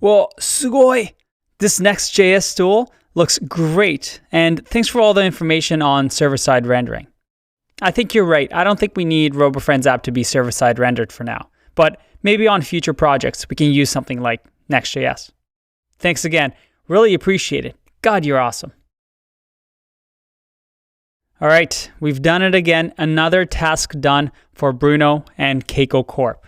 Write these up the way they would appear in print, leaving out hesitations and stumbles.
Well, sugoi! This Next.js tool looks great, and thanks for all the information on server-side rendering. I think you're right. I don't think we need RoboFriends app to be server-side rendered for now, but maybe on future projects we can use something like Next.js. Thanks again. Really appreciate it. God, you're awesome. All right, we've done it again. Another task done for Bruno and Keiko Corp.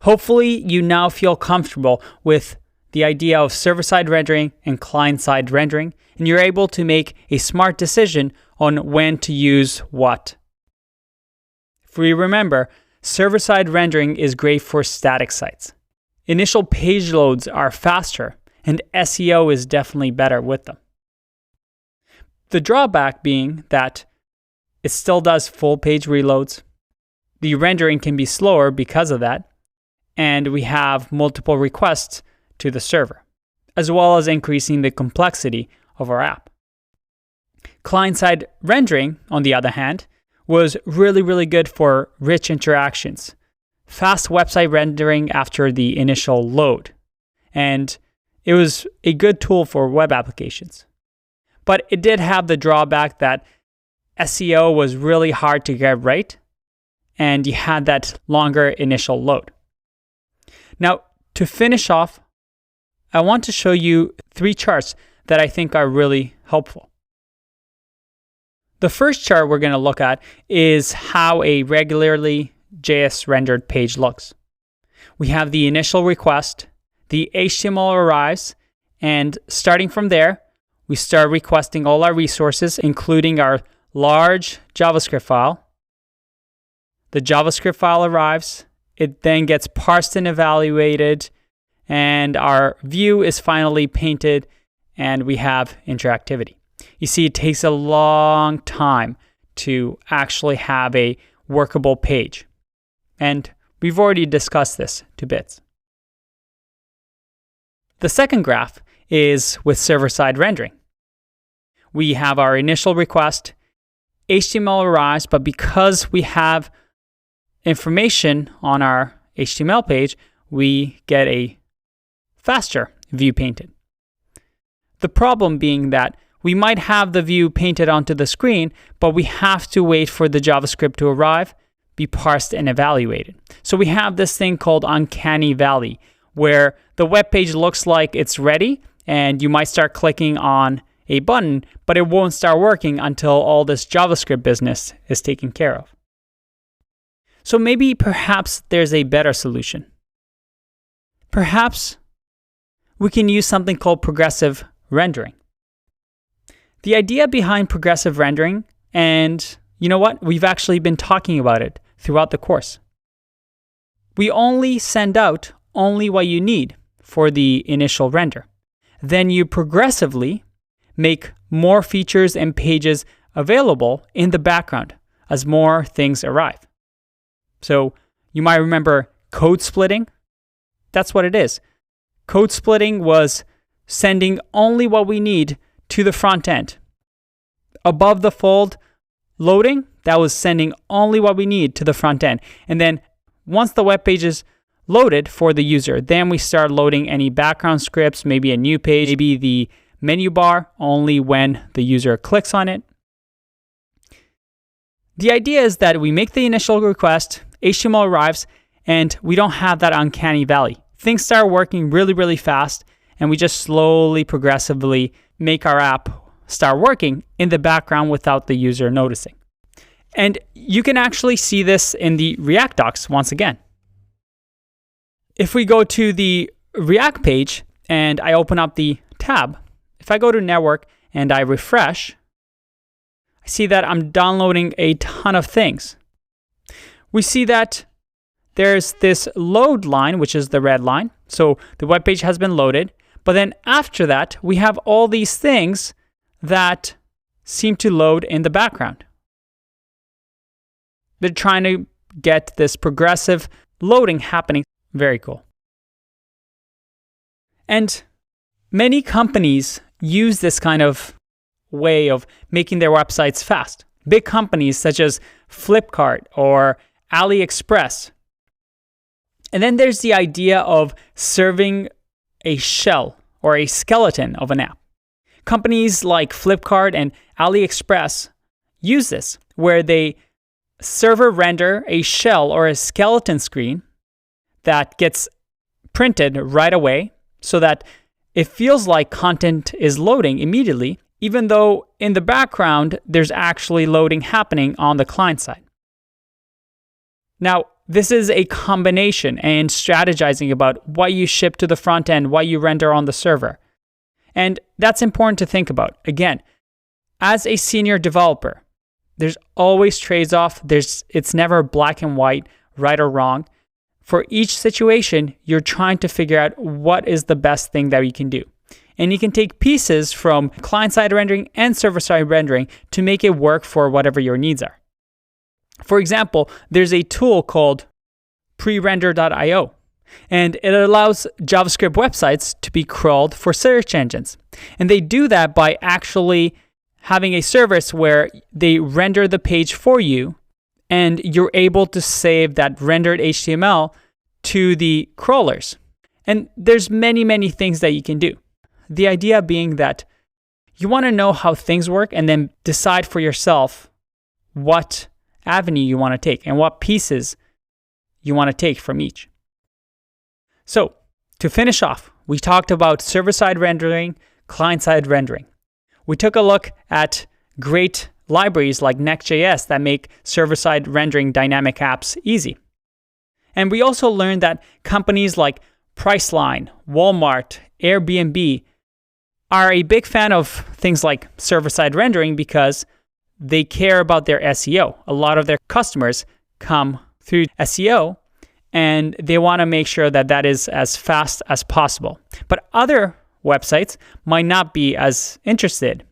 Hopefully, you now feel comfortable with the idea of server-side rendering and client-side rendering, and you're able to make a smart decision on when to use what. If we remember, server-side rendering is great for static sites. Initial page loads are faster, and SEO is definitely better with them. The drawback being that it still does full page reloads. The rendering can be slower because of that, and we have multiple requests to the server, as well as increasing the complexity of our app. Client-side rendering, on the other hand, was really good for rich interactions, fast website rendering after the initial load, and it was a good tool for web applications. But it did have the drawback that SEO was really hard to get right, and you had that longer initial load. Now, to finish off, I want to show you 3 charts that I think are really helpful. The first chart we're going to look at is how a regularly JS rendered page looks. We have the initial request, the HTML arrives, and starting from there, we start requesting all our resources, including our large JavaScript file. The JavaScript file arrives. It then gets parsed and evaluated, and our view is finally painted, and we have interactivity. You see, it takes a long time to actually have a workable page. And we've already discussed this to bits. The second graph is with server-side rendering. We have our initial request, HTML arrives, but because we have information on our HTML page, we get a faster view painted. The problem being that we might have the view painted onto the screen, but we have to wait for the JavaScript to arrive, be parsed and evaluated. So we have this thing called uncanny valley, where the web page looks like it's ready, and you might start clicking on a button, but it won't start working until all this JavaScript business is taken care of. So maybe perhaps there's a better solution. Perhaps we can use something called progressive rendering. The idea behind progressive rendering, and you know what? We've actually been talking about it throughout the course. We only send out only what you need for the initial render. Then you progressively make more features and pages available in the background as more things arrive. So you might remember code splitting. That's what it is. Code splitting was sending only what we need to the front end. Above the fold loading, that was sending only what we need to the front end. And then once the web page is loaded for the user, then we start loading any background scripts, maybe a new page, maybe the menu bar only when the user clicks on it. The idea is that we make the initial request, HTML arrives, and we don't have that uncanny valley. Things start working really fast, and we just slowly, progressively make our app start working in the background without the user noticing. And you can actually see this in the React docs once again. If we go to the React page and I open up the tab, if I go to network and I refresh, I see that I'm downloading a ton of things. We see that there's this load line, which is the red line. So the web page has been loaded. But then after that, we have all these things that seem to load in the background. They're trying to get this progressive loading happening. Very cool. And many companies use this kind of way of making their websites fast. Big companies such as Flipkart or AliExpress. And then there's the idea of serving a shell or a skeleton of an app. Companies like Flipkart and AliExpress use this, where they server render a shell or a skeleton screen that gets printed right away so that it feels like content is loading immediately, even though in the background there's actually loading happening on the client side. Now, this is a combination and strategizing about what you ship to the front end, what you render on the server. And that's important to think about. Again, as a senior developer, there's always trade-off. It's never black and white, right or wrong. For each situation, you're trying to figure out what is the best thing that you can do. And you can take pieces from client-side rendering and server-side rendering to make it work for whatever your needs are. For example, there's a tool called prerender.io, and it allows JavaScript websites to be crawled for search engines. And they do that by actually having a service where they render the page for you, and you're able to save that rendered HTML to the crawlers. And there's many, many things that you can do. The idea being that you want to know how things work and then decide for yourself what avenue you want to take and what pieces you want to take from each. So, to finish off, we talked about server-side rendering, client-side rendering. We took a look at great libraries like Next.js that make server-side rendering dynamic apps easy. And we also learned that companies like Priceline, Walmart, Airbnb are a big fan of things like server-side rendering because they care about their SEO. A lot of their customers come through SEO, and they want to make sure that that is as fast as possible. But other websites might not be as interested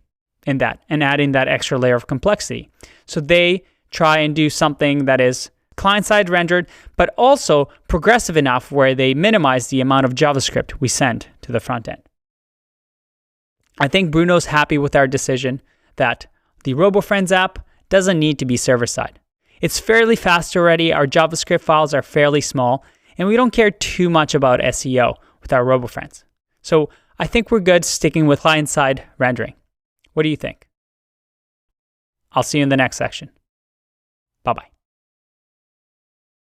in that and adding that extra layer of complexity. So they try and do something that is client-side rendered, but also progressive enough where they minimize the amount of JavaScript we send to the front end. I think Bruno's happy with our decision that the RoboFriends app doesn't need to be server-side. It's fairly fast already, our JavaScript files are fairly small, and we don't care too much about SEO with our RoboFriends. So I think we're good sticking with client-side rendering. What do you think? I'll see you in the next section. Bye-bye.